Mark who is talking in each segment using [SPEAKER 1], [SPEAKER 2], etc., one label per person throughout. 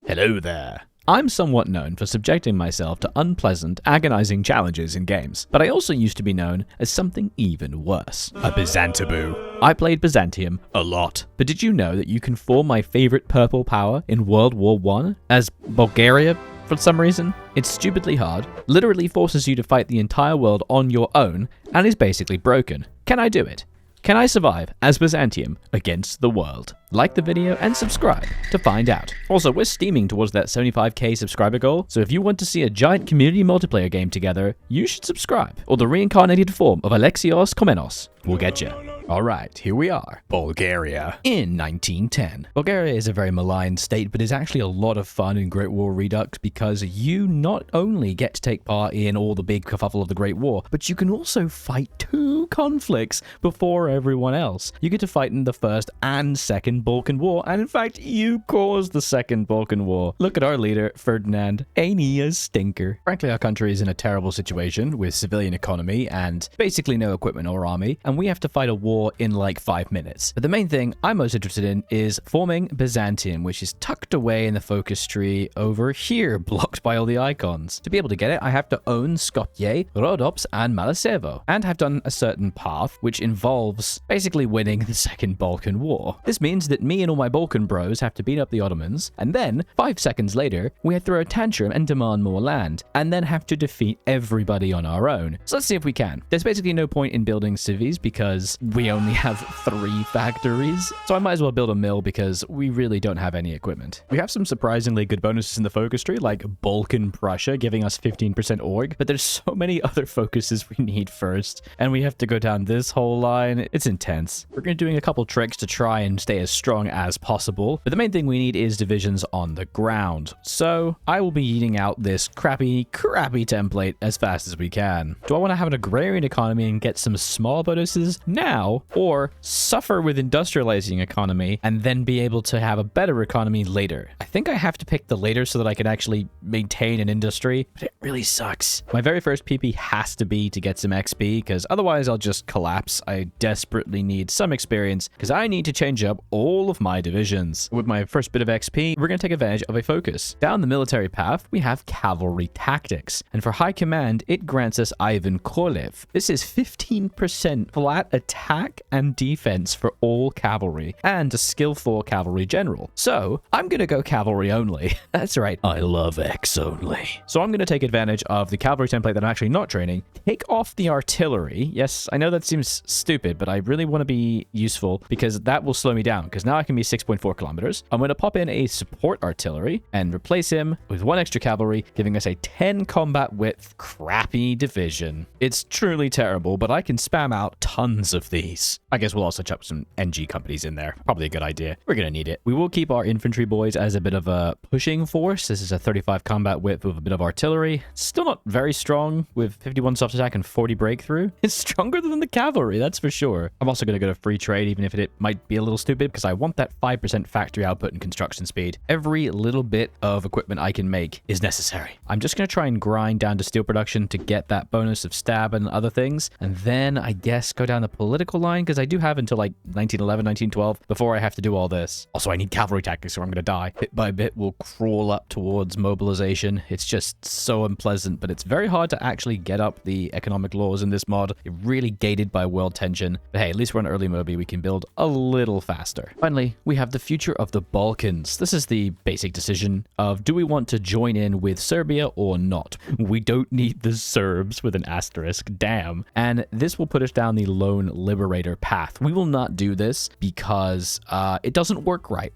[SPEAKER 1] Hello there. I'm somewhat known for subjecting myself to unpleasant, agonizing challenges in games, but I also used to be known as something even worse. A Byzantaboo. I played Byzantium a lot, but did you know that you can form my favorite purple power in World War I as Bulgaria for some reason? It's stupidly hard, literally forces you to fight the entire world on your own, and is basically broken. Can I do it? Can I survive as Byzantium against the world? Like the video and subscribe to find out. Also, we're steaming towards that 75k subscriber goal, so if you want to see a giant community multiplayer game together, you should subscribe, or the reincarnated form of Alexios Komenos will get you. Alright, here we are. Bulgaria. In 1910. Bulgaria is a very maligned state, but is actually a lot of fun in Great War Redux because you not only get to take part in all the big kerfuffle of the Great War, but you can also fight 2 conflicts before everyone else. You get to fight in the First and Second Balkan War, and in fact, you caused the Second Balkan War. Look at our leader, Ferdinand. Ain't he a stinker? Frankly, our country is in a terrible situation with civilian economy and basically no equipment or army, and we have to fight a war in like 5 minutes. But the main thing I'm most interested in is forming Byzantium, which is tucked away in the focus tree over here, blocked by all the icons. To be able to get it, I have to own Skopje, Rhodops, and Malasevo, and have done a certain path, which involves basically winning the Second Balkan War. This means that me and all my Balkan bros have to beat up the Ottomans, and then, 5 seconds later, we have to throw a tantrum and demand more land, and then have to defeat everybody on our own. So let's see if we can. There's basically no point in building cities because we only have 3 factories, so I might as well build a mill because we really don't have any equipment. We have some surprisingly good bonuses in the focus tree, like Balkan Prussia giving us 15% org, but there's so many other focuses we need first, and we have to go down this whole line. It's intense. We're going to be doing a couple tricks to try and stay as strong as possible, but the main thing we need is divisions on the ground. So I will be eating out this crappy template as fast as we can. Do I want to have an agrarian economy and get some small bonuses now, or suffer with industrializing economy and then be able to have a better economy later? I think I have to pick the later so that I can actually maintain an industry, but it really sucks. My very first PP has to be to get some XP, because otherwise I'll just collapse. I desperately need some experience because I need to change up all of my divisions. With my first bit of XP, we're going to take advantage of a focus. Down the military path, we have cavalry tactics, and for high command, it grants us Ivan Kolev. This is 15% flat attack and defense for all cavalry, and a skillful cavalry general. So I'm gonna go cavalry only. That's right, I love X only. So I'm gonna take advantage of the cavalry template that I'm actually not training, take off the artillery. Yes, I know that seems stupid, but I really want to be useful because that will slow me down, because now I can be 6.4 kilometers. I'm gonna pop in a support artillery and replace him with 1 extra cavalry, giving us a 10 combat width crappy division. It's truly terrible, but I can spam out tons of these. I guess we'll also chuck some NG companies in there. Probably a good idea. We're gonna need it. We will keep our infantry boys as a bit of a pushing force. This is a 35 combat width with a bit of artillery. Still not very strong with 51 soft attack and 40 breakthrough. It's stronger than the cavalry, that's for sure. I'm also gonna go to free trade, even if it might be a little stupid, because I want that 5% factory output and construction speed. Every little bit of equipment I can make is necessary. I'm just gonna try and grind down to steel production to get that bonus of stab and other things, and then I guess go down the political line, because I do have until like 1911, 1912 before I have to do all this. Also, I need cavalry tactics or I'm gonna die. Bit by bit, we'll crawl up towards mobilization. It's just so unpleasant, but it's very hard to actually get up the economic laws in this mod. You're really gated by world tension. But hey, at least we're on early Moby. We can build a little faster. Finally, we have the future of the Balkans. This is the basic decision of, do we want to join in with Serbia or not? We don't need the Serbs with an asterisk, damn. And this will put us down the lone liberator path. We will not do this because it doesn't work right.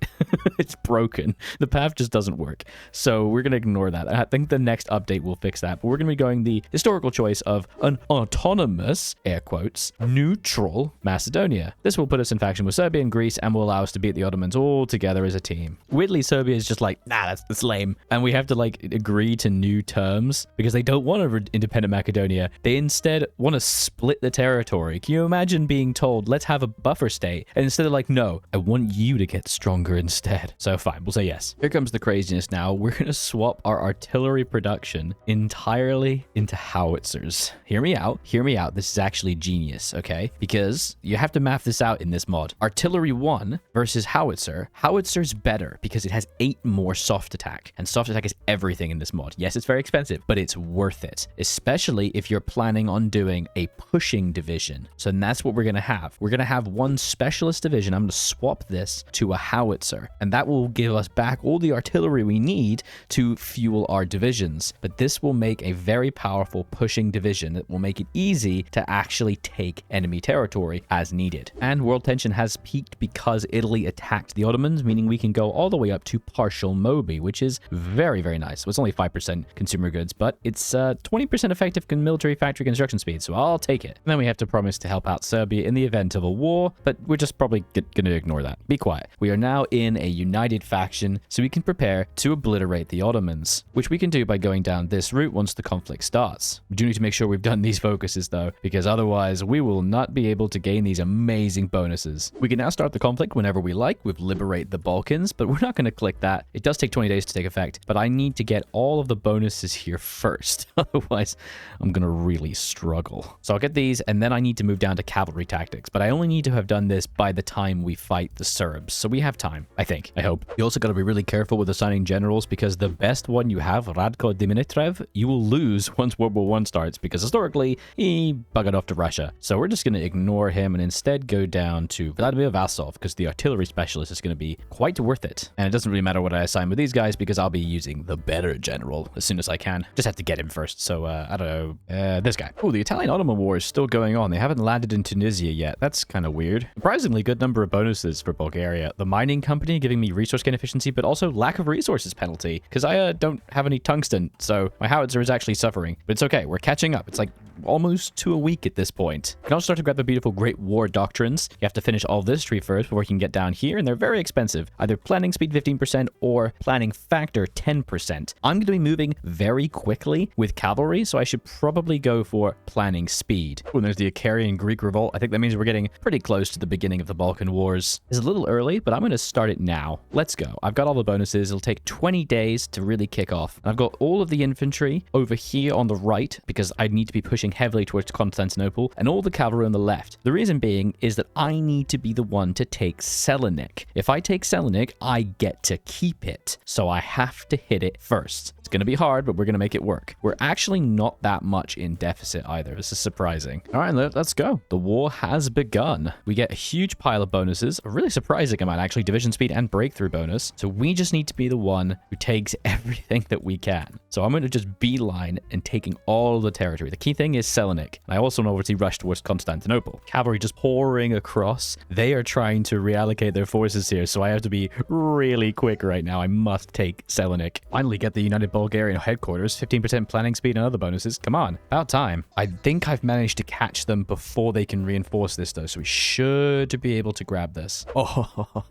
[SPEAKER 1] It's broken. The path just doesn't work. So we're going to ignore that. I think the next update will fix that. But we're going to be going the historical choice of an autonomous, air quotes, neutral Macedonia. This will put us in faction with Serbia and Greece and will allow us to beat the Ottomans all together as a team. Weirdly, Serbia is just like, nah, that's lame. And we have to like agree to new terms because they don't want an independent Macedonia. They instead want to split the territory. Can you imagine being told, let's have a buffer state? And instead of like, no, I want you to get stronger instead. So fine, we'll say yes. Here comes the craziness now. We're going to swap our artillery production entirely into howitzers. Hear me out. Hear me out. This is actually actually genius, okay? Because you have to math this out in this mod. Artillery 1 versus Howitzer. Howitzer's better because it has 8 more soft attack, and soft attack is everything in this mod. Yes, it's very expensive, but it's worth it, especially if you're planning on doing a pushing division. So that's what we're going to have. We're going to have one specialist division. I'm going to swap this to a howitzer, and that will give us back all the artillery we need to fuel our divisions. But this will make a very powerful pushing division that will make it easy to actually take enemy territory as needed. And world tension has peaked because Italy attacked the Ottomans, meaning we can go all the way up to partial Moby, which is very, very nice. So it's only 5% consumer goods, but it's 20% effective military factory construction speed, so I'll take it. And then we have to promise to help out Serbia in the event of a war, but we're just probably going to ignore that. Be quiet. We are now in a united faction, so we can prepare to obliterate the Ottomans, which we can do by going down this route once the conflict starts. We do need to make sure we've done these focuses though, because otherwise we will not be able to gain these amazing bonuses. We can now start the conflict whenever we like with Liberate the Balkans, but we're not going to click that. It does take 20 days to take effect, but I need to get all of the bonuses here first. Otherwise, I'm going to really struggle. So I'll get these, and then I need to move down to cavalry tactics, but I only need to have done this by the time we fight the Serbs. So we have time, I think. I hope. You also got to be really careful with assigning generals, because the best one you have, Radko Dimitrev, you will lose once World War I starts, because historically, he buggered off to Russia. So we're just going to ignore him and instead go down to Vladimir Vasov, because the artillery specialist is going to be quite worth it. And it doesn't really matter what I assign with these guys, because I'll be using the better general as soon as I can. Just have to get him first. So, I don't know, this guy. Oh, the Italian-Ottoman War is still going on. They haven't landed in Tunisia yet. That's kind of weird. Surprisingly good number of bonuses for Bulgaria. The mining company giving me resource gain efficiency, but also lack of resources penalty, because I don't have any tungsten, so my howitzer is actually suffering. But it's okay. We're catching up. It's like almost to a week at this point. You can also start to grab the beautiful Great War Doctrines. You have to finish all this tree first before you can get down here, and they're very expensive. Either planning speed 15% or planning factor 10%. I'm going to be moving very quickly with cavalry, so I should probably go for planning speed. Oh, and there's the Icarian Greek Revolt. I think that means we're getting pretty close to the beginning of the Balkan Wars. It's a little early, but I'm going to start it now. Let's go. I've got all the bonuses. It'll take 20 days to really kick off. I've got all of the infantry over here on the right, because I need to be pushing heavily towards Constantinople, and all the cavalry on the left. The reason being is that I need to be the one to take Selanik. If I take Selanik, I get to keep it, so I have to hit it first. It's going to be hard, but we're going to make it work. We're actually not that much in deficit either. This is surprising. All right, let's go. The war has begun. We get a huge pile of bonuses, a really surprising amount actually, division speed and breakthrough bonus. So we just need to be the one who takes everything that we can. So I'm going to just beeline and taking all the territory. The key thing is Selanik. And I also know obviously rush towards Constantinople. Cavalry just pouring across. They are trying to reallocate their forces here, so I have to be really quick right now. I must take Selanik. Finally get the United Bulgarian headquarters, 15% planning speed and other bonuses. Come on, about time. I think I've managed to catch them before they can reinforce this though, so we should be able to grab this. Oh,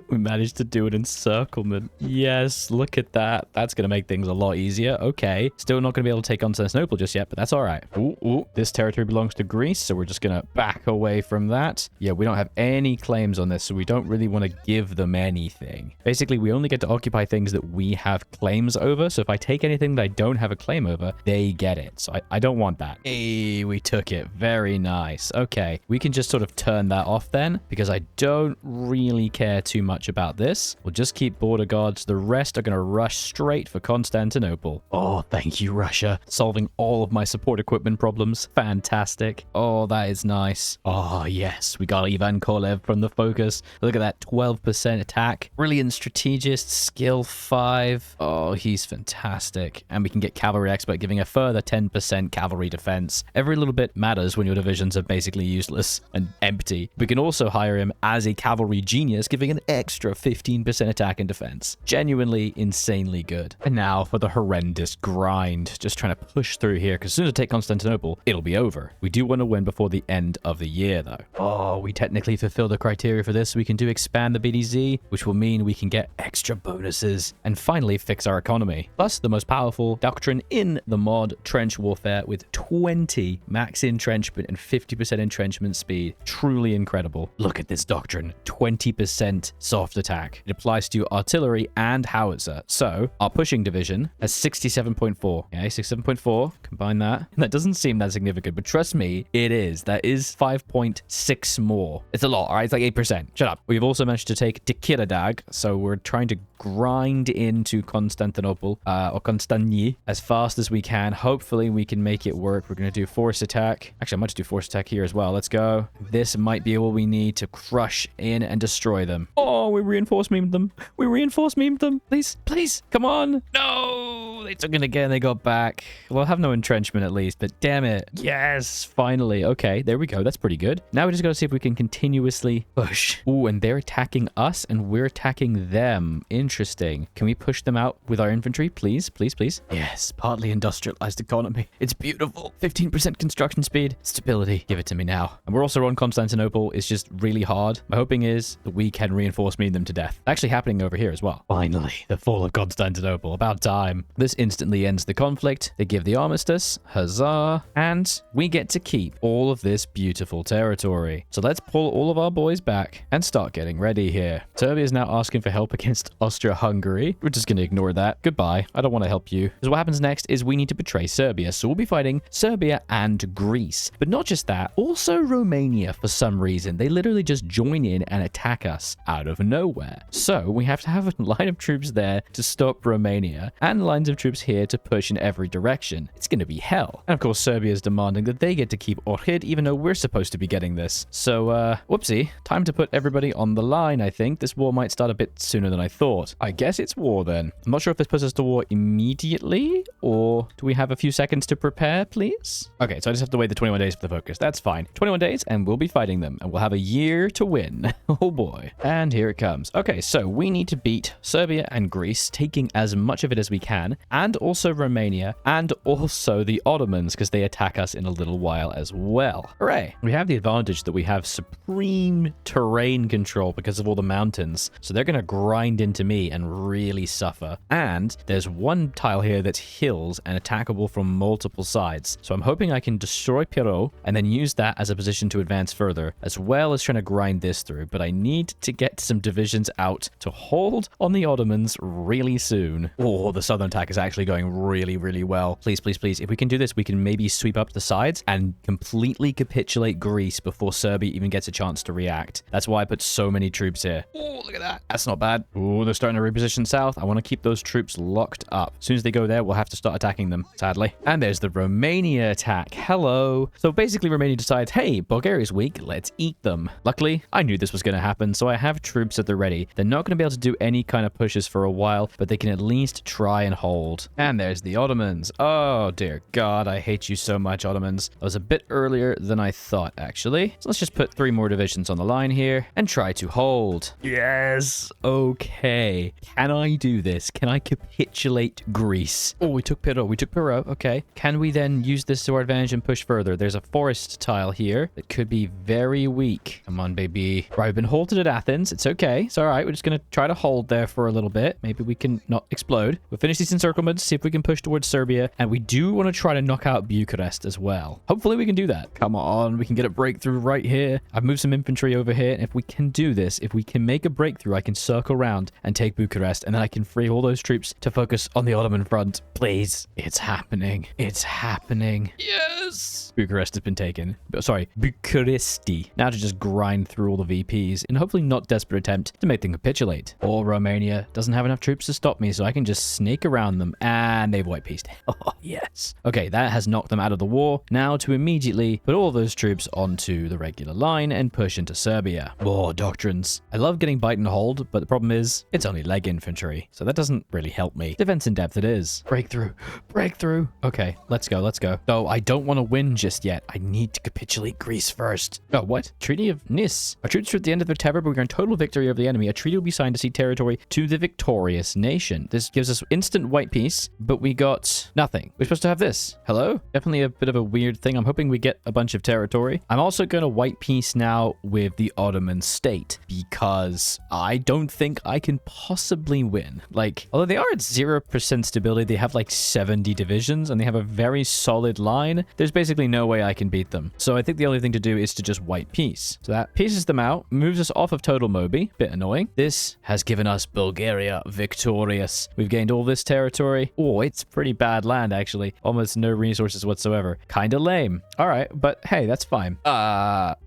[SPEAKER 1] we managed to do an encirclement. Yes, look at that. That's going to make things a lot easier. Okay, still not going to be able to take Constantinople just yet, but that's all right. Ooh, this territory belongs to Greece, so we're just going to back away from that. Yeah, we don't have any claims on this, so we don't really want to give them anything. Basically, we only get to occupy things that we have claims over, so if I take anything that I don't have a claim over, they get it. So I don't want that. Hey, we took it. Very nice. Okay, we can just sort of turn that off then, because I don't really care too much about this. We'll just keep border guards. The rest are going to rush straight for Constantinople. Oh, thank you, Russia. Solving all of my support equipment problems. Fantastic. Oh, that is nice. Oh, yes. We got Ivan Kolev from the focus. Look at that 12% attack. Brilliant strategist. Skill 5. Oh, he's fantastic. And we can get cavalry expert giving a further 10% cavalry defense. Every little bit matters when your divisions are basically useless and empty. We can also hire him as a cavalry genius, giving an extra 15% attack and defense. Genuinely insanely good. And now for the horrendous grind. Just trying to push through here, because as soon as I take Constantinople, it'll be over. We do want to win before the end of the year though. Oh, we technically fulfill the criteria for this. We can do expand the BDZ, which will mean we can get extra bonuses and finally fix our economy. Plus the most powerful doctrine in the mod, trench warfare, with 20 max entrenchment and 50% entrenchment speed. Truly incredible. Look at this doctrine. 20% soft attack. It applies to artillery and howitzer. So our pushing division has 67.4. Okay, 67.4. Combine that. And that doesn't seem that significant, but trust me, it is. That is 5.6 more. It's a lot, all right? It's like 8%. Shut up. We've also managed to take Tekirdağ, so we're trying to grind into Constantinople, or Constantine, as fast as we can. Hopefully, we can make it work. We're going to do force attack. Actually, I might just do force attack here as well. Let's go. This might be all we need to crush in and destroy them. Oh, we reinforce memed them. We reinforce memed them. Please, please, come on. No, they took it again. They got back. We'll have no entrenchment at least, but damn it. Yes, finally. Okay, there we go. That's pretty good. Now we just got to see if we can continuously push. Ooh, and they're attacking us and we're attacking them. Interesting. Can we push them out with our infantry? Please, please, please. Yes, partly industrialized economy. It's beautiful. 15% construction speed. Stability. Give it to me now. And we're also on Constantinople. It's just really hard. My hoping is that we can reinforce me them to death. Actually happening over here as well. Finally, the fall of Constantinople. About time. This instantly ends the conflict. They give the armistice. Huzzah. And we get to keep all of this beautiful territory. So let's pull all of our boys back and start getting ready here. Serbia is now asking for help against Austria-Hungary. We're just going to ignore that. Goodbye. I don't want to help you. Because what happens next is we need to betray Serbia. So we'll be fighting Serbia and Greece. But not just that, also Romania for some reason. They literally just join in and attack us out of nowhere. So we have to have a line of troops there to stop Romania and lines of troops here to push in every direction. It's going to be hell. And of course, Serbia is demanding that they get to keep Ohrid, even though we're supposed to be getting this. So, whoopsie. Time to put everybody on the line, I think. This war might start a bit sooner than I thought. I guess it's war then. I'm not sure if this puts us to war immediately, or do we have a few seconds to prepare, please? Okay, so I just have to wait the 21 days for the focus. That's fine. 21 days, and we'll be fighting them, and we'll have a year to win. Oh boy. And here it comes. Okay, so we need to beat Serbia and Greece, taking as much of it as we can, and also Romania, and also the Ottomans, because they attack us in a little while as well. Hooray. We have the advantage that we have supreme terrain control because of all the mountains, so they're going to grind into me and really suffer. And there's one tile here that's hills and attackable from multiple sides, so I'm hoping I can destroy Pirot and then use that as a position to advance further, as well as trying to grind this through. But I need to get some divisions out to hold on the Ottomans really soon. Oh, the southern attack is actually going really, really well. Please, please, please. If we can do this, we can maybe sweep up the sides and completely capitulate Greece before Serbia even gets a chance to react. That's why I put so many troops here. Oh, look at that. That's not bad. Oh, they're starting to reposition south. I want to keep those troops locked up. As soon as they go there, we'll have to start attacking them, sadly. And there's the Romania attack. Hello. So basically, Romania decides, hey, Bulgaria's weak. Let's eat them. Luckily, I knew this was going to happen, so I have troops at the ready. They're not going to be able to do any kind of pushes for a while, but they can at least try and hold. And there's the Ottomans. Oh, dear God. I hate you so much, Ottomans. That was a bit earlier than I thought, actually. So let's just put 3 more divisions on the line here and try to hold. Yes. Okay. Can I do this? Can I capitulate Greece? Oh, we took Pirot. We took Pirot. Okay. Can we then use this to our advantage and push further? There's a forest tile here that could be very weak. Come on, baby. Right, we've been halted at Athens. It's okay. It's all right. We're just going to try to hold there for a little bit. Maybe we can not explode. We'll finish these encirclements, see if we can push towards Serbia. And we do want to try to knock out Bucharest as well. Hopefully we can do that. Come on. We can get a breakthrough right here. I've moved some infantry over here. And if we can do this, if we can make a breakthrough, I can circle around and take Bucharest. And then I can free all those troops to focus on the Ottoman front. Please. It's happening. It's happening. Yes. Bucharest has been taken. Sorry, Bucharesti. Now to just grind through all the VPs in hopefully not desperate attempt to make them capitulate. Or Romania doesn't have enough troops to stop me, so I can just snake around them. And they've white pieced. Oh, yes. Okay, that has knocked them out of the war. Now to immediately put all those troops onto the regular line and push into Serbia. War doctrines. I love getting bite and hold, but the problem is it's only leg infantry, so that doesn't really help me. Defense in depth it is. Breakthrough. Breakthrough. Okay, let's go. Let's go. So I don't want to win just yet. I need to capitulate Greece first. Oh, what? Treaty of Nis. Our troops are at the end of their tether, but we grant total victory over the enemy. A treaty will be signed to cede territory to the victorious nation. This gives us instant white peace, but we got nothing. We're supposed to have this. Hello? Definitely a bit of a weird thing. I'm hoping we get a bunch of territory. I'm also going to white peace now with the Ottoman state because I don't think I can possibly win. Like, although they are at 0% stability, they have like 70 divisions and they have a very solid line. There's basically no way I can beat them. So I think the only thing to do is to just white peace. So that pieces them out, moves us off of total Moby. Bit annoying. This has given us Bulgaria victorious. We've gained all this territory territory. Oh, it's pretty bad land, actually. Almost no resources whatsoever. Kind of lame. All right, but hey, that's fine.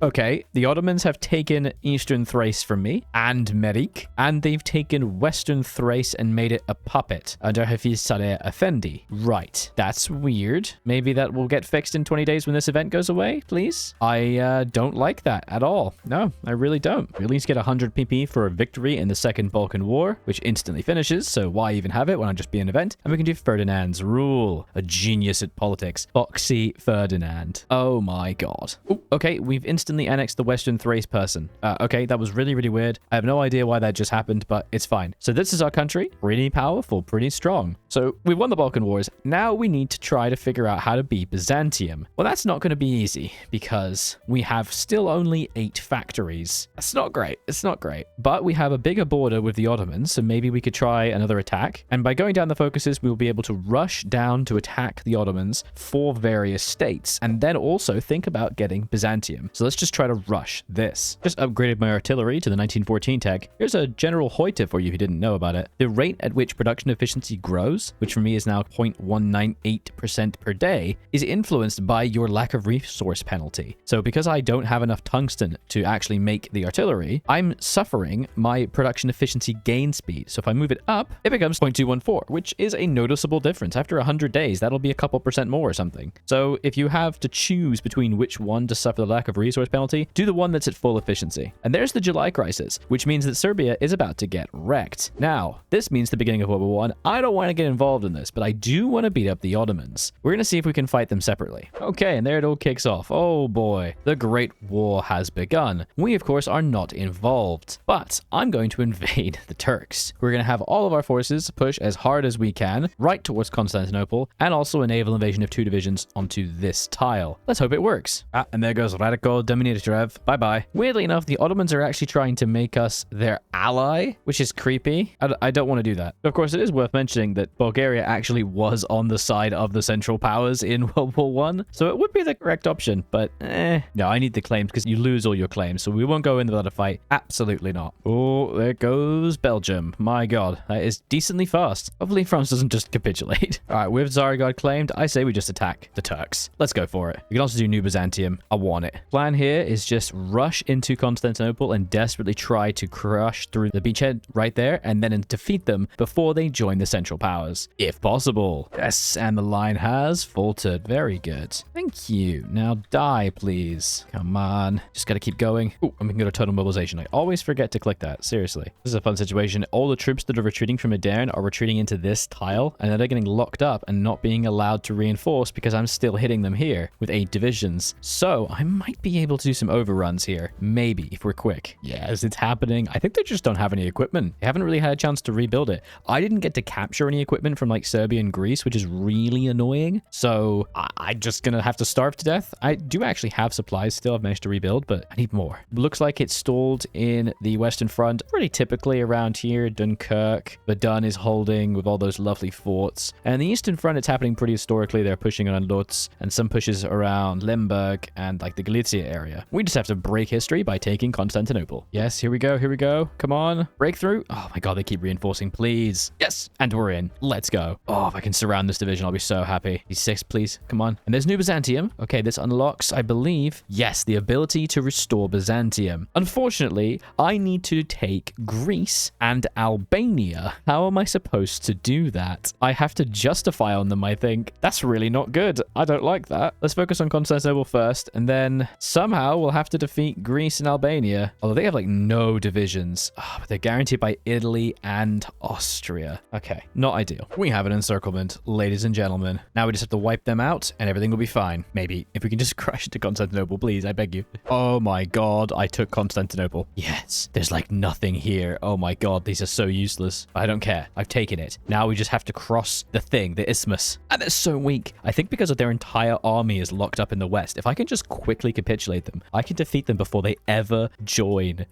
[SPEAKER 1] Okay. The Ottomans have taken Eastern Thrace from me and Merik, and they've taken Western Thrace and made it a puppet under Hafiz Saleh Effendi. Right. That's weird. Maybe that will get fixed in 20 days when this event goes away, please? I don't like that at all. No, I really don't. We at least get 100 PP for a victory in the Second Balkan War, which instantly finishes, so why even have it when I just be an event? And we can do Ferdinand's Rule. A genius at politics. Foxy Ferdinand. Oh my god. Ooh, okay, we've instantly annexed the Western Thrace person. Okay, that was really, really weird. I have no idea why that just happened, but it's fine. So this is our country. Pretty powerful, pretty strong. So we won the Balkan Wars. Now we need to try to figure out how to beat Byzantium. Well, that's not going to be easy because we have still only 8 factories. That's not great. It's not great. But we have a bigger border with the Ottomans, so maybe we could try another attack. And by going down the focuses, we will be able to rush down to attack the Ottomans for various states, and then also think about getting Byzantium. So let's just try to rush this. Just upgraded my artillery to the 1914 tech. Here's a general HOI tip for you if you didn't know about it. The rate at which production efficiency grows, which for me is now 0.198% per day, is influenced by your lack of resource penalty. So because I don't have enough tungsten to actually make the artillery, I'm suffering my production efficiency gain speed. So if I move it up, it becomes 0.214, which is a noticeable difference. After 100 days, that'll be a couple percent more or something. So if you have to choose between which one to suffer the lack of resource penalty, do the one that's at full efficiency. And there's the July crisis, which means that Serbia is about to get wrecked. Now, this means the beginning of World War I. I don't want to get involved in this, but I do want to beat up the Ottomans. We're going to see if we can fight them separately. Okay, and there it all kicks off. Oh boy, the Great War has begun. We, of course, are not involved, but I'm going to invade the Turks. We're going to have all of our forces push as hard as we can right towards Constantinople, and also a naval invasion of 2 divisions onto this tile. Let's hope it works. And there goes Radical Dominatorov. Bye-bye. Weirdly enough, the Ottomans are actually trying to make us their ally, which is creepy. I don't want to do that. Of course, it is worth mentioning that Bulgaria actually was on the side of the Central Powers in World War I, so it would be the correct option, but no, I need the claims because you lose all your claims, so we won't go in without a fight. Absolutely not. Oh, there goes Belgium. My god, that is decently fast. Hopefully France doesn't just capitulate. All right, with Zaragod claimed, I say we just attack the Turks. Let's go for it. We can also do New Byzantium. I want it. Plan here is just rush into Constantinople and desperately try to crush through the beachhead right there and then defeat them before they join the Central Powers, if possible. Yes, and the line has faltered. Very good. Thank you. Now die, please. Come on. Just gotta keep going. Ooh, and we can go to total mobilization. I always forget to click that. Seriously. This is a fun situation. All the troops that are retreating from Modern are retreating into this tile, and then they're getting locked up and not being allowed to reinforce because I'm still hitting them here with 8 divisions. So I might be able to do some overruns here. Maybe, if we're quick. Yes, it's happening. I think they just don't have any equipment. They haven't really had a chance to rebuild it. I didn't get to capture any equipment from like Serbia and Greece, which is really annoying. So I'm just gonna have to starve to death. I do actually have supplies still. I've managed to rebuild, but I need more. Looks like it's stalled in the Western Front, pretty typically around here. Dunkirk, Verdun is holding with all those lovely forts. And the Eastern Front, it's happening pretty historically. They're pushing on Lutz and some pushes around Lemberg and like the Galicia area. We just have to break history by taking Constantinople. Yes, here we go. Here we go. Come on. Breakthrough. Oh my god, they keep reinforcing. Please. Yes. And we're in. Let's go. Oh, if I can surround this division, I'll be so happy. D6, please. Come on. And there's New Byzantium. Okay, this unlocks, I believe, yes, the ability to restore Byzantium. Unfortunately, I need to take Greece and Albania. How am I supposed to do that? I have to justify on them, I think. That's really not good. I don't like that. Let's focus on Constantinople first, and then somehow we'll have to defeat Greece and Albania. Although they have like no divisions. Oh, but they're guaranteed by Italy and Austria. Okay, not ideal. We have an encirclement, ladies and gentlemen. Now we just have to wipe them out and everything will be fine. Maybe. If we can just crash into Constantinople, please, I beg you. Oh my god, I took Constantinople. Yes, there's like nothing here. Oh my god, these are so useless. I don't care. I've taken it. Now we just have to cross the thing, the isthmus. And they're so weak. I think because of their entire army is locked up in the west. If I can just quickly capitulate them, I can defeat them before they ever join.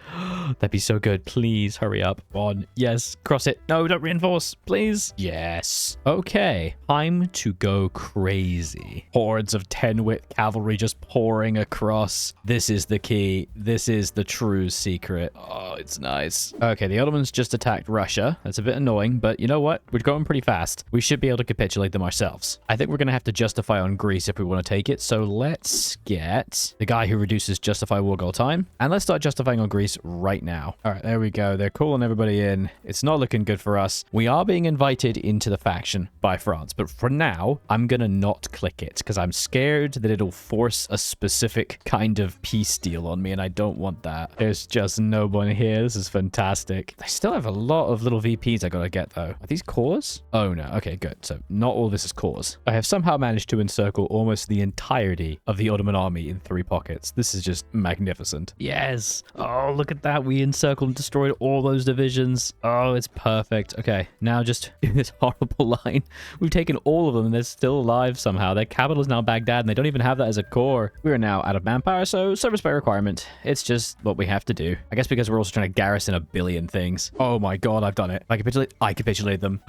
[SPEAKER 1] That'd be so good. Please hurry up. On. Yes, cross it. No, don't reinforce, please. Yes. Okay, time to go crazy. Hordes of 10-wit cavalry just pouring across. This is the key. This is the true secret. Oh, it's nice. Okay, the Ottomans just attacked Russia. That's a bit annoying, but you know what? We're going going pretty fast. We should be able to capitulate them ourselves. I think we're going to have to justify on Greece if we want to take it. So let's get the guy who reduces justify war goal time. And let's start justifying on Greece right now. All right, there we go. They're calling everybody in. It's not looking good for us. We are being invited into the faction by France. But for now, I'm going to not click it because I'm scared that it'll force a specific kind of peace deal on me. And I don't want that. There's just no one here. This is fantastic. I still have a lot of little VPs I got to get, though. Are these cores? Oh, no. Okay, good. So not all this is cores. I have somehow managed to encircle almost the entirety of the Ottoman army in 3 pockets. This is just magnificent. Yes. Oh, look at that. We encircled and destroyed all those divisions. Oh, it's perfect. Okay, now just in this horrible line. We've taken all of them and they're still alive somehow. Their capital is now Baghdad and they don't even have that as a core. We are now out of manpower, so service by requirement. It's just what we have to do. I guess because we're also trying to garrison a billion things. Oh my god, I've done it. If I capitulate, I capitulate them.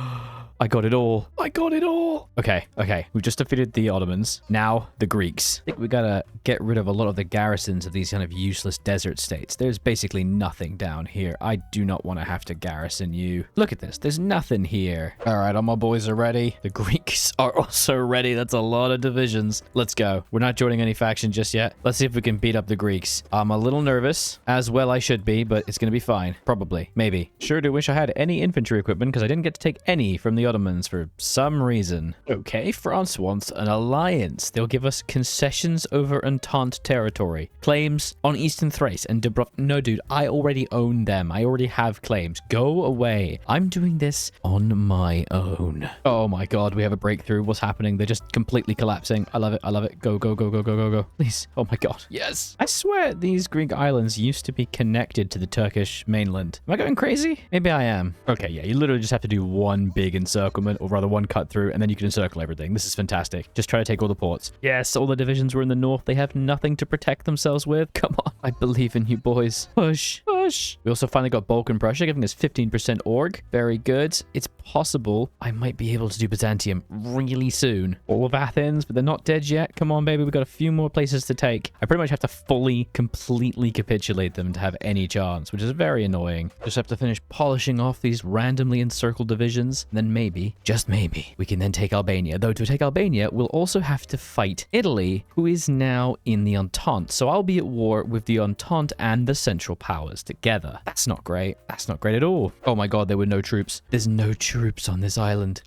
[SPEAKER 1] I got it all. I got it all. Okay. We've just defeated the Ottomans. Now, the Greeks. I think we gotta get rid of a lot of the garrisons of these kind of useless desert states. There's basically nothing down here. I do not want to have to garrison you. Look at this. There's nothing here. All right, all my boys are ready. The Greeks are also ready. That's a lot of divisions. Let's go. We're not joining any faction just yet. Let's see if we can beat up the Greeks. I'm a little nervous. As well I should be, but it's gonna be fine. Probably. Maybe. Sure do wish I had any infantry equipment because I didn't get to take any from the Ottomans for some reason. Okay, France wants an alliance. They'll give us concessions over Entente territory, claims on Eastern Thrace and Dubrovnik. No, dude, I already own them. I already have claims. Go away. I'm doing this on my own. Oh my god, we have a breakthrough. What's happening? They're just completely collapsing. I love it. I love it. Go, go, go, go, go, go, go. Please. Oh my god. Yes. I swear these Greek islands used to be connected to the Turkish mainland. Am I going crazy? Maybe I am. Okay, yeah, you literally just have to do one big encirclement, or rather one cut through, and then you can encircle everything. This is fantastic. Just try to take all the ports. Yes, all the divisions were in the north. They have nothing to protect themselves with. Come on. I believe in you, boys. Push. Push. We also finally got Balkan Prussia, giving us 15% org. Very good. It's possible I might be able to do Byzantium really soon. All of Athens, but they're not dead yet. Come on, baby. We've got a few more places to take. I pretty much have to fully, completely capitulate them to have any chance, which is very annoying. Just have to finish polishing off these randomly encircled divisions, and then maybe, just maybe, we can then take Albania. Though to take Albania, we'll also have to fight Italy, who is now in the Entente. So I'll be at war with the Entente and the Central Powers together. That's not great. That's not great at all. Oh my god, there were no troops. There's no troops on this island.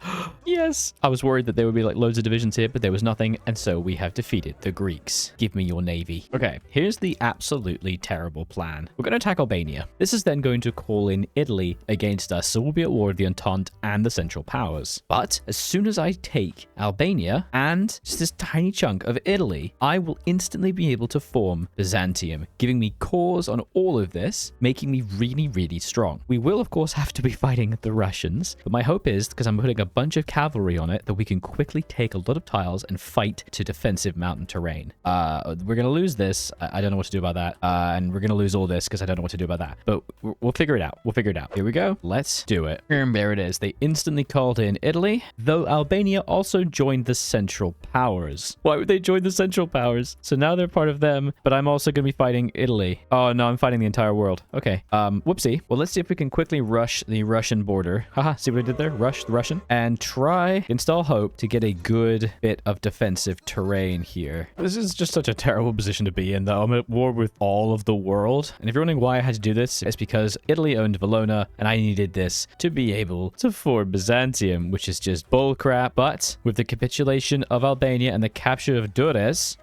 [SPEAKER 1] Yes. I was worried that there would be like loads of divisions here, but there was nothing, and so we have defeated the Greeks. Give me your navy. Okay, here's the absolutely terrible plan. We're going to attack Albania. This is then going to call in Italy against us, so we'll be at war with the Entente and the Central Powers. But as soon as I take Albania and just this tiny chunk of Italy, I will instantly be able to form Byzantium, giving me cores on all of this, making me really, really strong. We will, of course, have to be fighting the Russians, but my hope is, because I'm putting a bunch of cavalry on it, that we can quickly take a lot of tiles and fight to defensive mountain terrain. We're going to lose this. I don't know what to do about that. And we're going to lose all this because I don't know what to do about that. But we'll figure it out. We'll figure it out. Here we go. Let's do it. And there it is. They instantly called in Italy, though Albania also joined the Central Powers. Why would they join the Central Powers? So now they're part of them, but I'm also going to be fighting Italy. Oh, no, I'm fighting the entire world. Okay. Whoopsie. Well, let's see if we can quickly rush the Russian border. Haha, see what I did there? Rush the Russian. And try, install hope to get a good bit of defensive terrain here. This is just such a terrible position to be in, though. I'm at war with all of the world. And if you're wondering why I had to do this, it's because Italy owned Valona, and I needed this to be able to form Byzantium, which is just bullcrap. But with the capitulation of Albania and the capture of Durrës,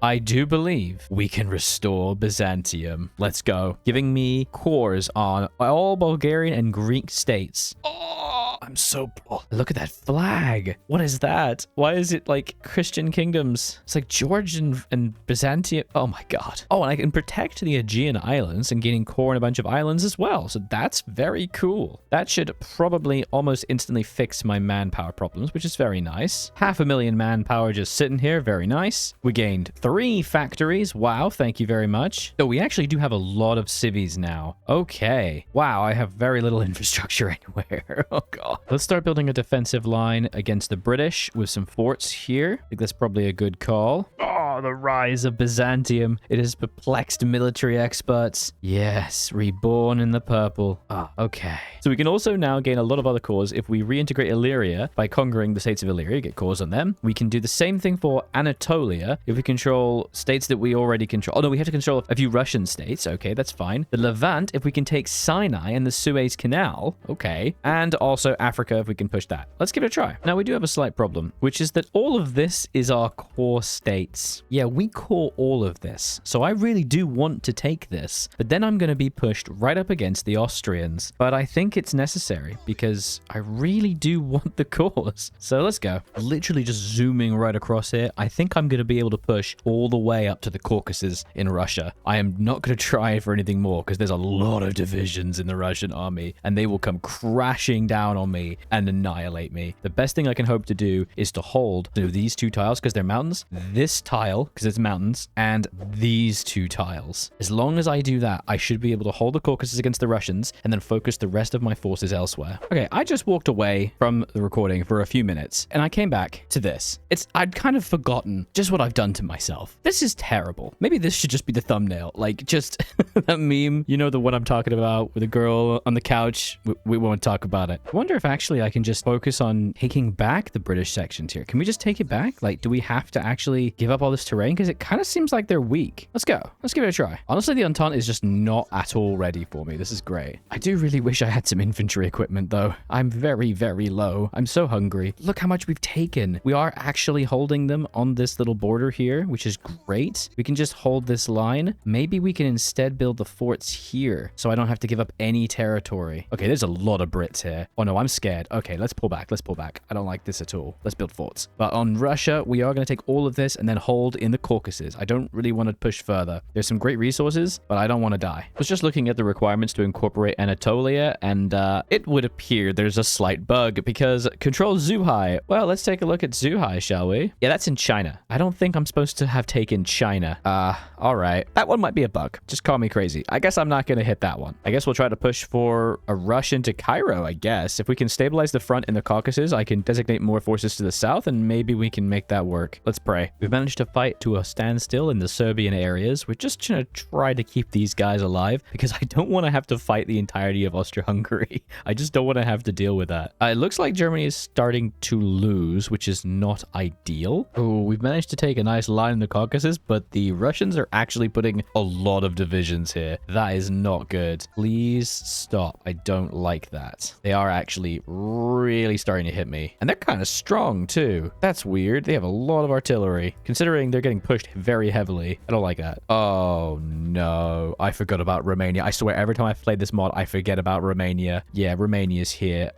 [SPEAKER 1] I do believe we can restore Byzantium. Let's go. Giving me cores on all Bulgarian and Greek states. Oh, I'm so... Oh, look at that flag. What is that? Why is it like Christian kingdoms? It's like Georgian and Byzantium. Oh my god. Oh, and I can protect the Aegean Islands and gaining core in a bunch of islands as well. So that's very cool. That should probably almost instantly fix my manpower problems, which is very nice. 500,000 manpower just sitting here. Very nice. We gained 3 factories. Wow, thank you very much. So we actually do have a lot of civies now. Okay. Wow, I have very little infrastructure anywhere. Oh god. Let's start building a defensive line against the British with some forts here. I think that's probably a good call. Oh, Oh, the rise of Byzantium. It has perplexed military experts. Yes, reborn in the purple. Ah, okay. So we can also now gain a lot of other cores if we reintegrate Illyria by conquering the states of Illyria, get cores on them. We can do the same thing for Anatolia if we control states that we already control. Oh, no, we have to control a few Russian states. Okay, that's fine. The Levant if we can take Sinai and the Suez Canal. Okay. And also Africa if we can push that. Let's give it a try. Now, we do have a slight problem, which is that all of this is our core states. Yeah, we core all of this. So I really do want to take this, but then I'm going to be pushed right up against the Austrians. But I think it's necessary because I really do want the cores. So let's go. Literally just zooming right across here. I think I'm going to be able to push all the way up to the Caucasus in Russia. I am not going to try for anything more because there's a lot of divisions in the Russian army and they will come crashing down on me and annihilate me. The best thing I can hope to do is to hold these two tiles because they're mountains, this tile because it's mountains, and these two tiles. As long as I do that, I should be able to hold the Caucasus against the Russians and then focus the rest of my forces elsewhere. Okay, I just walked away from the recording for a few minutes and I came back to this. I'd kind of forgotten just what I've done to myself. This is terrible. Maybe this should just be the thumbnail. Like, just that meme, you know, the one I'm talking about with a girl on the couch. We won't talk about it. I wonder if actually I can just focus on taking back the British sections here. Can we just take it back? Like, do we have to actually give up all this terrain? Because it kind of seems like they're weak. Let's go. Let's give it a try. Honestly, the Entente is just not at all ready for me. This is great. I do really wish I had some infantry equipment, though. I'm very, very low. I'm so hungry. Look how much we've taken. We are actually holding them on this little border here, which is great. We can just hold this line. Maybe we can instead build the forts here so I don't have to give up any territory. Okay, there's a lot of Brits here. Oh no, I'm scared. Okay, let's pull back. Let's pull back. I don't like this at all. Let's build forts. But on Russia, we are going to take all of this and then hold in the Caucasus. I don't really want to push further. There's some great resources, but I don't want to die. I was just looking at the requirements to incorporate Anatolia, and it would appear there's a slight bug because control Zhuhai. Well, let's take a look at Zhuhai, shall we? Yeah, that's in China. I don't think I'm supposed to have taken China. All right. That one might be a bug. Just call me crazy. I guess I'm not going to hit that one. I guess we'll try to push for a rush into Cairo, I guess. If we can stabilize the front in the Caucasus, I can designate more forces to the south, and maybe we can make that work. Let's pray. We've managed to fight to a standstill in the Serbian areas. We're just going to try to keep these guys alive because I don't want to have to fight the entirety of Austria-Hungary. I just don't want to have to deal with that. It looks like Germany is starting to lose, which is not ideal. Oh, we've managed to take a nice line in the Caucasus, but the Russians are actually putting a lot of divisions here. That is not good. Please stop. I don't like that. They are actually really starting to hit me. And they're kind of strong too. That's weird. They have a lot of artillery, considering they're getting pushed very heavily. I don't like that. Oh no. I forgot about Romania. I swear every time I've played this mod, I forget about Romania. Yeah, Romania's here.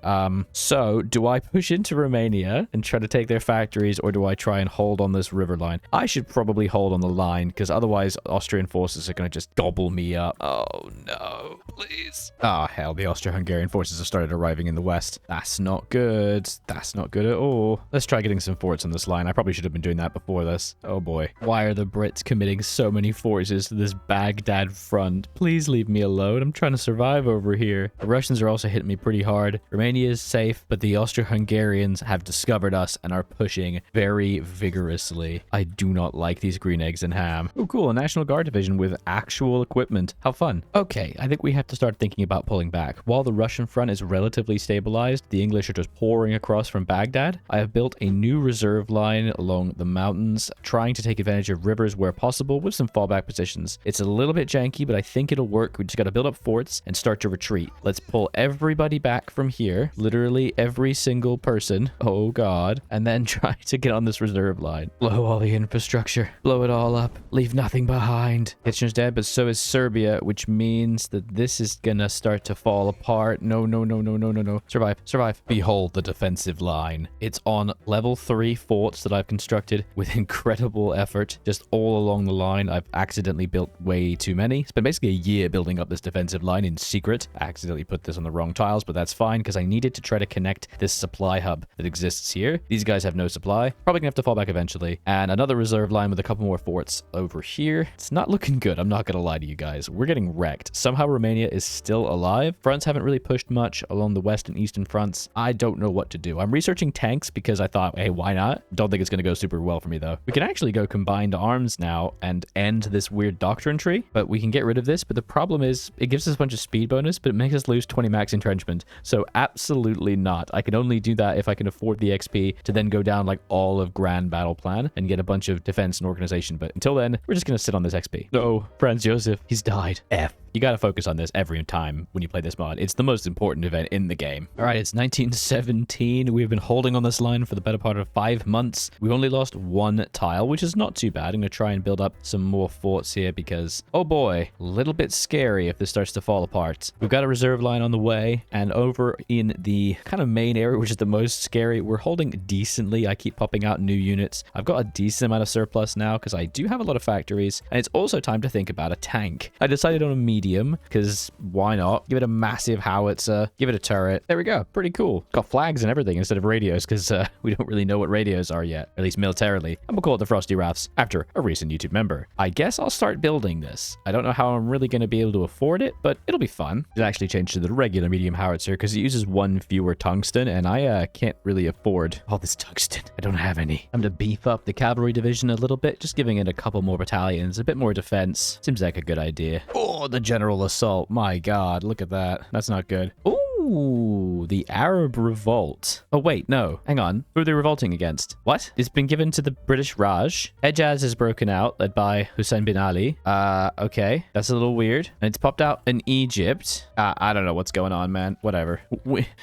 [SPEAKER 1] So do I push into Romania and try to take their factories, or do I try and hold on this river line? I should probably hold on the line because otherwise Austrian forces are going to just gobble me up. Oh no, please. Oh hell, the Austro-Hungarian forces have started arriving in the west. That's not good. That's not good at all. Let's try getting some forts on this line. I probably should have been doing that before this. Oh boy. Why are the Brits committing so many forces to this Baghdad front? Please leave me alone. I'm trying to survive over here. The Russians are also hitting me pretty hard. Romania is safe, but the Austro-Hungarians have discovered us and are pushing very vigorously. I do not like these green eggs and ham. Oh cool, a National Guard division with actual equipment. How fun. Okay, I think we have to start thinking about pulling back. While the Russian front is relatively stabilized, the English are just pouring across from Baghdad. I have built a new reserve line along the mountains, trying to take advantage of rivers where possible with some fallback positions. It's a little bit janky, but I think it'll work. We just got to build up forts and start to retreat. Let's pull everybody back from here, literally every single person. Oh god. And then try to get on this reserve line. Blow all the infrastructure. Blow it all up. Leave nothing behind. Kitchener's dead, but so is Serbia, which means that this is gonna start to fall apart. No, no, no, no, no, no, no. Survive. Survive. Behold the defensive line. It's on level 3 forts that I've constructed with incredible effort just all along the line. I've accidentally built way too many. Spent basically a year building up this defensive line in secret. I accidentally put this on the wrong tiles, but that's fine because I needed to try to connect this supply hub that exists here. These guys have no supply. Probably gonna have to fall back eventually. And another reserve line with a couple more forts over here. It's not looking good. I'm not gonna lie to you guys. We're getting wrecked. Somehow Romania is still alive. Fronts haven't really pushed much along the west and eastern fronts. I don't know what to do. I'm researching tanks because I thought, hey, why not? Don't think it's gonna go super well for me though. We can actually actually go combined arms now and end this weird doctrine tree, but we can get rid of this. But the problem is it gives us a bunch of speed bonus, but it makes us lose 20 max entrenchment. So absolutely not. I can only do that if I can afford the XP to then go down like all of Grand Battle Plan and get a bunch of defense and organization. But until then, we're just going to sit on this XP. No, Franz Josef, he's died. F. You got to focus on this every time when you play this mod. It's the most important event in the game. All right, it's 1917. We've been holding on this line for the better part of 5 months. We've only lost 1 tile, which is not too bad. I'm going to try and build up some more forts here because, oh boy, a little bit scary if this starts to fall apart. We've got a reserve line on the way, and over in the kind of main area, which is the most scary, we're holding decently. I keep popping out new units. I've got a decent amount of surplus now because I do have a lot of factories, and it's also time to think about a tank. I decided on a medium because why not? Give it a massive howitzer, give it a turret. There we go. Pretty cool. Got flags and everything instead of radios because we don't really know what radios are yet, at least militarily. And we'll call it the Frosty Rafts after a recent YouTube member. I guess I'll start building this. I don't know how I'm really going to be able to afford it, but it'll be fun. It actually changed to the regular medium howitzer because it uses 1 fewer tungsten, and I can't really afford all this tungsten. I don't have any. I'm going to beef up the cavalry division a little bit, just giving it a couple more battalions, a bit more defense. Seems like a good idea. Oh, the general assault. My God, look at that. That's not good. Ooh, the Arab Revolt. Oh, wait, no. Hang on. Who are they revolting against? What? It's been given to the British Raj. Hejaz is broken out, led by Hussein bin Ali. Okay. That's a little weird. And it's popped out in Egypt. I don't know what's going on, man. Whatever.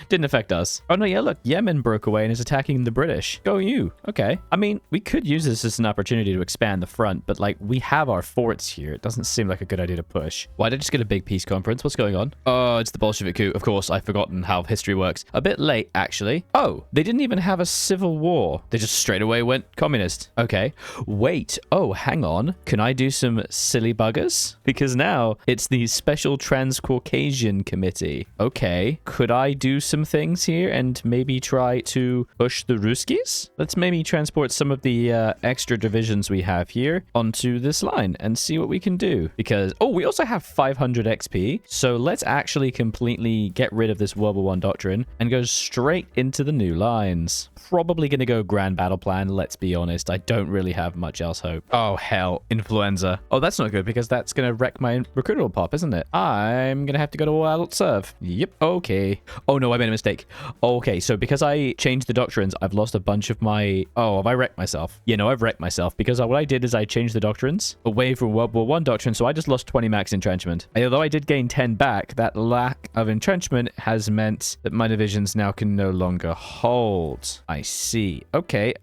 [SPEAKER 1] Didn't affect us. Oh, no, yeah, look. Yemen broke away and is attacking the British. Go you. Okay. I mean, we could use this as an opportunity to expand the front, but, like, we have our forts here. It doesn't seem like a good idea to push. Why did I just get a big peace conference? What's going on? Oh, it's the Bolshevik coup. Of course, I've forgotten how history works. A bit late, actually. Oh, they didn't even have a civil war. They just straight away went communist. Okay. Wait. Oh, hang on. Can I do some silly buggers? Because now it's the Special Trans-Caucasian Committee. Okay. Could I do some things here and maybe try to push the Ruskies? Let's maybe transport some of the extra divisions we have here onto this line and see what we can do. Because, oh, we also have 500 XP. So let's actually completely get rid of this World War I doctrine and go straight into the new lines. Probably going to go Grand Battle Plan, let's be honest. I don't really have much else hope. Oh, hell. Influenza. Oh, that's not good because that's going to wreck my recruitable pop, isn't it? I'm going to have to go to Wild Serve. Yep. Okay. Oh, no, I made a mistake. Okay, so because I changed the doctrines, I've lost a bunch of my... Oh, have I wrecked myself? Yeah, no, I've wrecked myself because what I did is I changed the doctrines away from World War I doctrine, so I just lost 20 max entrenchment. And although I did gain 10 back, that lack of entrenchment has meant that my divisions now can no longer hold. I see. Okay,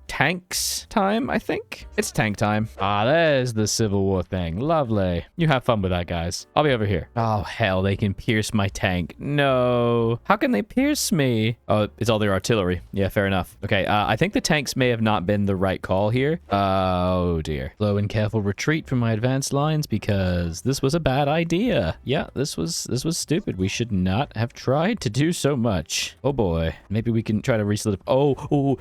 [SPEAKER 1] tanks time, I think? It's tank time. Ah, there's the Civil War thing. Lovely. You have fun with that, guys. I'll be over here. Oh, hell, they can pierce my tank. No. How can they pierce me? Oh, it's all their artillery. Yeah, fair enough. Okay, I think the tanks may have not been the right call here. Oh, dear. Slow and careful retreat from my advanced lines because this was a bad idea. Yeah, this was stupid. We should not have tried to do so much. Oh, boy. Maybe we can try to resolidify. Oh,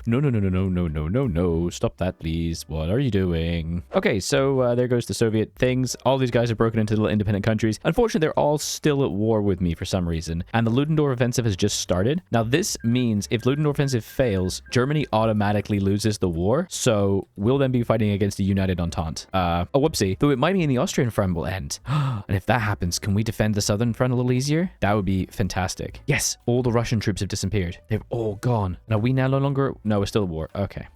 [SPEAKER 1] no. Stop that, please. What are you doing? Okay, so there goes the Soviet things. All these guys are broken into little independent countries. Unfortunately, they're all still at war with me for some reason. And the Ludendorff offensive has just started. Now, this means if Ludendorff offensive fails, Germany automatically loses the war. So we'll then be fighting against a united Entente. Oh, whoopsie. Though it might mean the Austrian front will end. And if that happens, can we defend the southern front a little easier? That would be fantastic. Yes, all the Russian troops have disappeared. They've all gone. Now, we now no longer... No, we're still at war. Okay.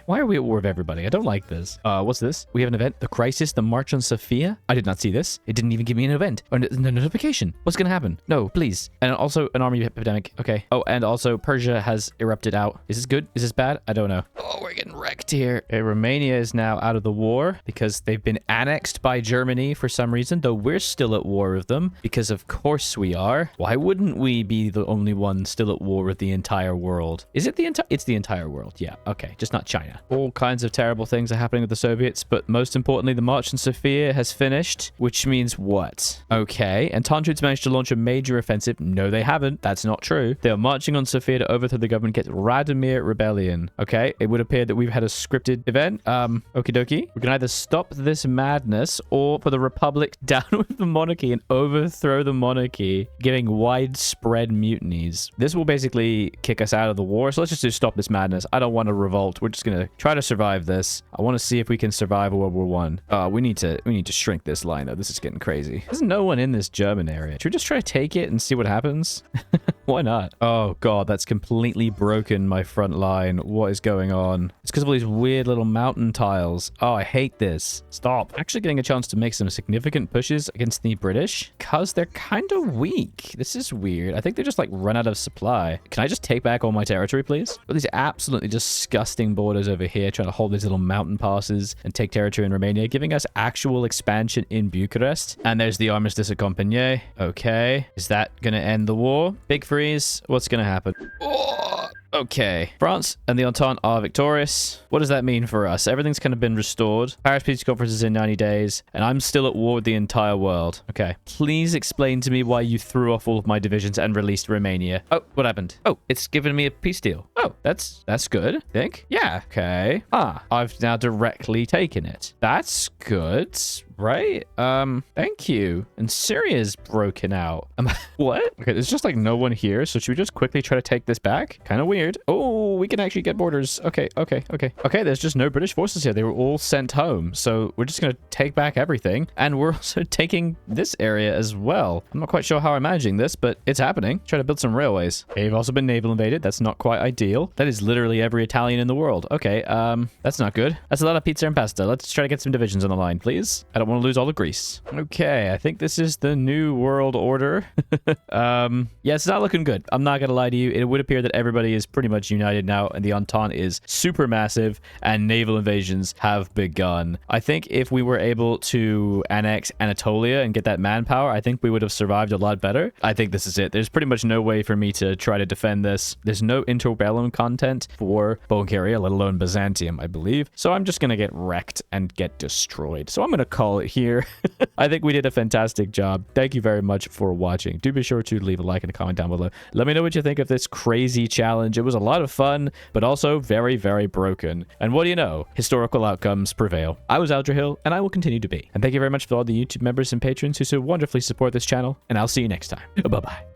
[SPEAKER 1] Why are we at war with everybody? I don't like this. What's this? We have an event. The Crisis, the March on Sofia. I did not see this. It didn't even give me an event. Or no notification. What's going to happen? No, please. And also an army epidemic. Okay. Oh, and also Persia has erupted out. Is this good? Is this bad? I don't know. Oh, we're getting wrecked here. Romania is now out of the war because they've been annexed by Germany for some reason, though we're still at war with them because of course we are. Why wouldn't we be the only one still at war with the entire world? Is it the entire... It's the entire world. Yeah. Okay. Just not China. All kinds of terrible things are happening with the Soviets, but most importantly, the March on Sofia has finished, which means what? Okay. And Tantrud's managed to launch a major offensive. No, they haven't. That's not true. They are marching on Sofia to overthrow the government, get Radomir Rebellion. Okay. It would appear that we've had a scripted event. Okie dokie. We can either stop this madness or put the Republic down with the monarchy and overthrow the monarchy, giving widespread spread mutinies. This will basically kick us out of the war. So let's just do stop this madness. I don't want to revolt. We're just going to try to survive this. I want to see if we can survive World War One. We need to shrink this line though. This is getting crazy. There's no one in this German area. Should we just try to take it and see what happens? Why not? Oh god, that's completely broken my front line. What is going on? It's because of all these weird little mountain tiles. Oh, I hate this. Stop. Actually getting a chance to make some significant pushes against the British because they're kind of weak. This is weird. I think they just like run out of supply. Can I just take back all my territory, please? But these absolutely disgusting borders over here trying to hold these little mountain passes and take territory in Romania, giving us actual expansion in Bucharest. And there's the Armistice of Compiègne. Okay. Is that going to end the war? Big freeze. What's going to happen? Oh! Okay. France and the Entente are victorious. What does that mean for us? Everything's kind of been restored. Paris Peace Conference is in 90 days, and I'm still at war with the entire world. Okay. Please explain to me why you threw off all of my divisions and released Romania. Oh, what happened? Oh, it's given me a peace deal. Oh, that's good, I think. Yeah. Okay. I've now directly taken it. That's good. Right? Thank you. And Syria's broken out. What? Okay, there's just like no one here, so should we just quickly try to take this back? Kind of weird. Oh, we can actually get borders. Okay, there's just no British forces here. They were all sent home, so we're just gonna take back everything, and we're also taking this area as well. I'm not quite sure how I'm managing this, but it's happening. Try to build some railways. They've also been naval invaded. That's not quite ideal. That is literally every Italian in the world. Okay, that's not good. That's a lot of pizza and pasta. Let's try to get some divisions on the line, please. I don't want to lose all the Greece. Okay, I think this is the new world order. Yeah, it's not looking good. I'm not gonna lie to you. It would appear that everybody is pretty much united now, and the Entente is super massive, and naval invasions have begun. I think if we were able to annex Anatolia and get that manpower, I think we would have survived a lot better. I think this is it. There's pretty much no way for me to try to defend this. There's no interbellum content for Bulgaria, let alone Byzantium, I believe. So I'm just gonna get wrecked and get destroyed. So I'm gonna call it here. I think we did a fantastic job. Thank you very much for watching. Do be sure to leave a like and a comment down below. Let me know what you think of this crazy challenge. It was a lot of fun, but also very, very broken. And what do you know? Historical outcomes prevail. I was Aldrahill, and I will continue to be. And thank you very much for all the YouTube members and patrons who so wonderfully support this channel, and I'll see you next time. Bye-bye.